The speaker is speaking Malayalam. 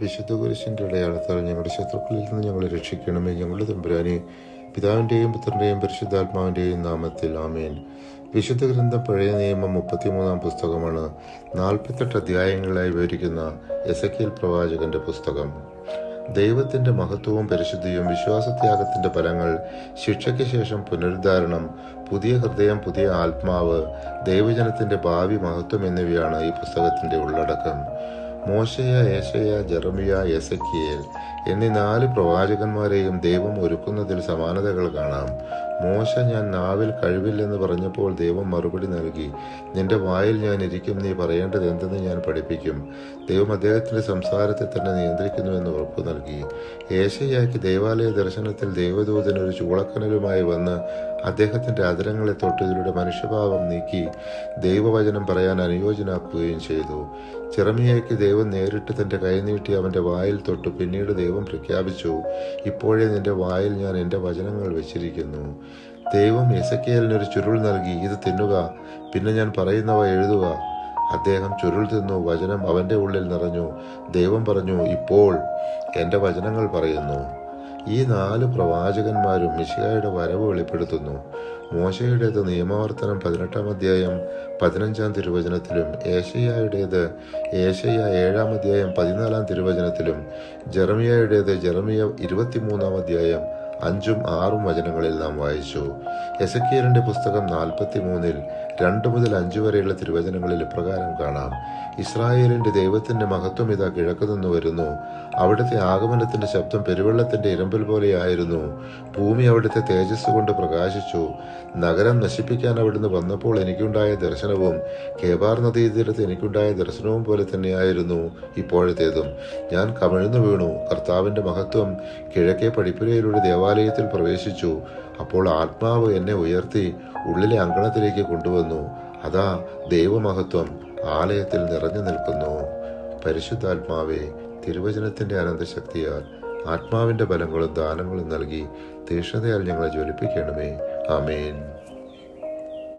വിശുദ്ധ കുരിശിൻ്റെ അടയാളത്താൽ ഞങ്ങളുടെ ശത്രുക്കളിൽ നിന്ന് ഞങ്ങളെ രക്ഷിക്കണമേ. ഞങ്ങളുടെ തമ്പുരാനെ, പിതാവിൻ്റെയും പുത്രൻ്റെയും പരിശുദ്ധാത്മാവിൻ്റെയും നാമത്തിൽ ആമേൻ. വിശുദ്ധ ഗ്രന്ഥം പഴയ നിയമം 33 പുസ്തകമാണ്. 48 അധ്യായങ്ങളായി വിവരിക്കുന്ന എസെക്കിയേൽ പ്രവാചകന്റെ പുസ്തകം. ദൈവത്തിന്റെ മഹത്വവും പരിശുദ്ധിയും, വിശ്വാസത്യാഗത്തിന്റെ ഫലങ്ങൾ, ശിക്ഷയ്ക്ക് ശേഷം പുനരുദ്ധാരണം, പുതിയ ഹൃദയം, പുതിയ ആത്മാവ്, ദൈവജനത്തിന്റെ ഭാവി മഹത്വം എന്നിവയാണ് ഈ പുസ്തകത്തിന്റെ ഉള്ളടക്കം. മോശയ, ഏശയ, ജെറമിയ, എസെക്കിയേൽ എന്നീ 4 പ്രവാചകന്മാരെയും ദൈവം ഒരുക്കുന്നതിൽ സമാനതകൾ കാണാം. മോശ, ഞാൻ നാവിൽ കഴിവില്ലെന്ന് പറഞ്ഞപ്പോൾ ദൈവം മറുപടി നൽകി, നിന്റെ വായിൽ ഞാൻ ഇരിക്കും, നീ പറയേണ്ടത് എന്തെന്ന് ഞാൻ പഠിപ്പിക്കും. ദൈവം അദ്ദേഹത്തിന്റെ സംസാരത്തെ തന്നെ നിയന്ത്രിക്കുന്നുവെന്ന് ഉറപ്പു നൽകി. ഏശയ്യായ്ക്ക് ദേവാലയ ദർശനത്തിൽ ദൈവദൂതൻ ഒരു ചൂളക്കനലുമായി വന്ന് അദ്ദേഹത്തിന്റെ അധരങ്ങളെ തൊട്ട് ഇതിലൂടെ മനുഷ്യഭാവം നീക്കി ദൈവവചനം പറയാൻ അനുയോജ്യനാക്കുകയും ചെയ്തു. ജെറമിയായ്ക്ക് ദൈവം നേരിട്ട് തന്റെ കൈ നീട്ടി അവന്റെ വായിൽ തൊട്ടു. പിന്നീട് ദൈവം പ്രഖ്യാപിച്ചു, ഇപ്പോഴേ നിന്റെ വായിൽ ഞാൻ എന്റെ വചനങ്ങൾ വെച്ചിരിക്കുന്നു. ദൈവം എസെക്കിയേലിനൊരു ചുരുൾ നൽകി, ഇത് തിന്നുക, പിന്നെ ഞാൻ പറയുന്നവ എഴുതുക. അദ്ദേഹം ചുരുൾ തിന്നു, വചനം അവന്റെ ഉള്ളിൽ നിറഞ്ഞു. ദൈവം പറഞ്ഞു, ഇപ്പോൾ എന്റെ വചനങ്ങൾ പറയുന്നു. ഈ 4 പ്രവാചകന്മാരും മിശിഹായുടെ വരവ് വെളിപ്പെടുത്തുന്നു. മോശയുടേത് നിയമാവർത്തനം 18 അധ്യായം 15 തിരുവചനത്തിലും, ഏശയ്യായുടേത് ഏശയ്യ 7 അധ്യായം 14 തിരുവചനത്തിലും, ജെറമിയായുടേത് ജെറമിയ 23 അധ്യായം 5, 6 വചനങ്ങളിൽ നാം വായിച്ചു. എസെക്കിയേലിന്റെ പുസ്തകം 43 2 മുതൽ 5 വരെയുള്ള തിരുവചനങ്ങളിൽ ഇപ്രകാരം കാണാം: ഇസ്രായേലിന്റെ ദൈവത്തിന്റെ മഹത്വം ഇതാ കിഴക്ക് നിന്ന് വരുന്നു. അവിടുത്തെ ആഗമനത്തിന്റെ ശബ്ദം പെരുവെള്ളത്തിന്റെ ഇരമ്പൽ പോലെയായിരുന്നു. ഭൂമി അവിടുത്തെ തേജസ് കൊണ്ട് പ്രകാശിച്ചു. നഗരം നശിപ്പിക്കാൻ അവിടുന്ന് വന്നപ്പോൾ എനിക്കുണ്ടായ ദർശനവും കേബാർ നദീതീരത്ത് എനിക്കുണ്ടായ ദർശനവും പോലെ തന്നെയായിരുന്നു ഇപ്പോഴത്തേതും. ഞാൻ കമിഴ്ന്നു വീണു. കർത്താവിന്റെ മഹത്വം കിഴക്കേ പടിപ്പുരയിലൂടെ ദേവാലയത്തിൽ പ്രവേശിച്ചു. അപ്പോൾ ആത്മാവ് എന്നെ ഉയർത്തി ഉള്ളിലെ അങ്കണത്തിലേക്ക് കൊണ്ടുവന്നു. അതാ ദൈവമഹത്വം ആലയത്തിൽ നിറഞ്ഞു നിൽക്കുന്നു. പരിശുദ്ധാത്മാവെ, തിരുവചനത്തിന്റെ അനന്തശക്തിയാൽ ആത്മാവിന്റെ ബലങ്ങളും ദാനങ്ങളും നൽകി തീക്ഷ്ണതയാൽ ഞങ്ങളെ ജ്വലിപ്പിക്കണമേ. ആമേൻ.